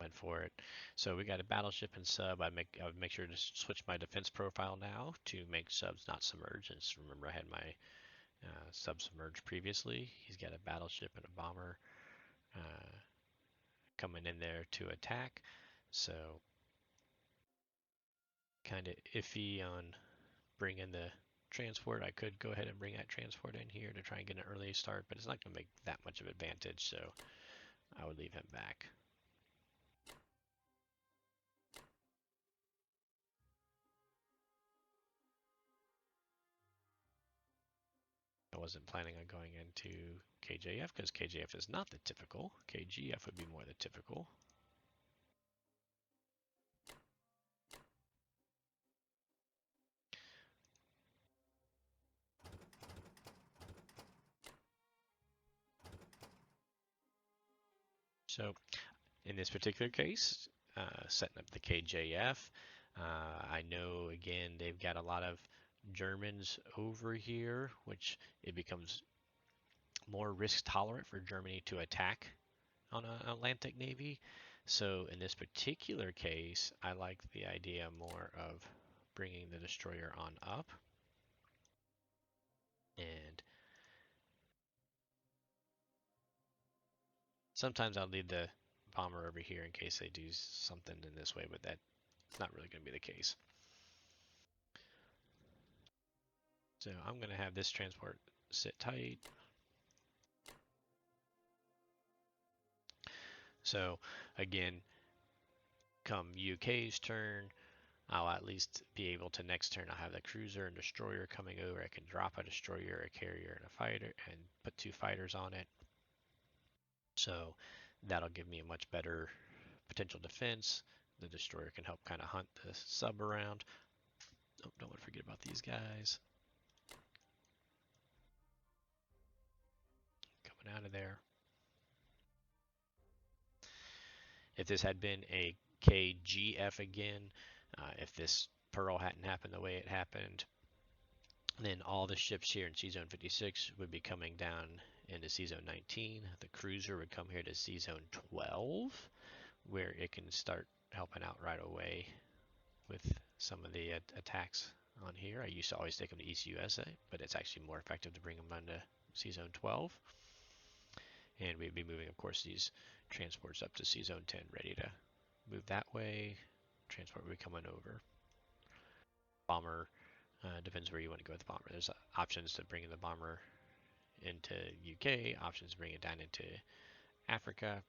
went for it. So we got a battleship and sub. I would make sure to switch my defense profile now to make subs not submerge. And just remember I had my sub submerged previously. He's got a battleship and a bomber coming in there to attack. So kind of iffy on bringing the transport. I could go ahead and bring that transport in here to try and get an early start, but it's not going to make that much of an advantage, so I would leave him back. I wasn't planning on going into KJF because KJF is not the typical. KGF would be more the typical. So in this particular case, setting up the KJF, I know again they've got a lot of Germans over here, which it becomes more risk tolerant for Germany to attack on an Atlantic Navy. So in this particular case, I like the idea more of bringing the destroyer on up. And sometimes I'll leave the bomber over here in case they do something in this way, but that's not really going to be the case. So I'm going to have this transport sit tight. So again, come UK's turn, I'll at least be able to next turn I'll have the cruiser and destroyer coming over. I can drop a destroyer, a carrier, and a fighter and put 2 fighters on it. So that'll give me a much better potential defense. The destroyer can help kind of hunt the sub around. Oh, don't want to forget about these guys. Coming out of there. If this had been a KGF again, if this Pearl hadn't happened the way it happened, then all the ships here in C-Zone 56 would be coming down into C-Zone 19. The cruiser would come here to C-Zone 12, where it can start helping out right away with some of the attacks on here. I used to always take them to East USA, but it's actually more effective to bring them onto C-Zone 12. And we'd be moving, of course, these transports up to C-Zone 10, ready to move that way. Transport would be coming over. Bomber, depends where you want to go with the bomber. There's options to bring the bomber into UK, options to bring it down into Africa,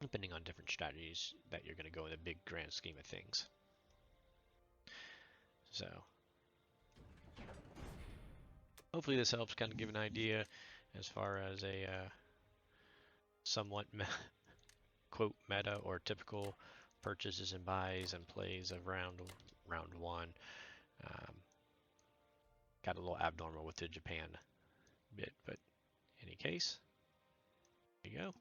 depending on different strategies that you're going to go in the big grand scheme of things. So hopefully this helps kind of give an idea as far as a somewhat quote meta or typical purchases and buys and plays of round one. Um, got a little abnormal with the Japan bit, but in any case, there you go.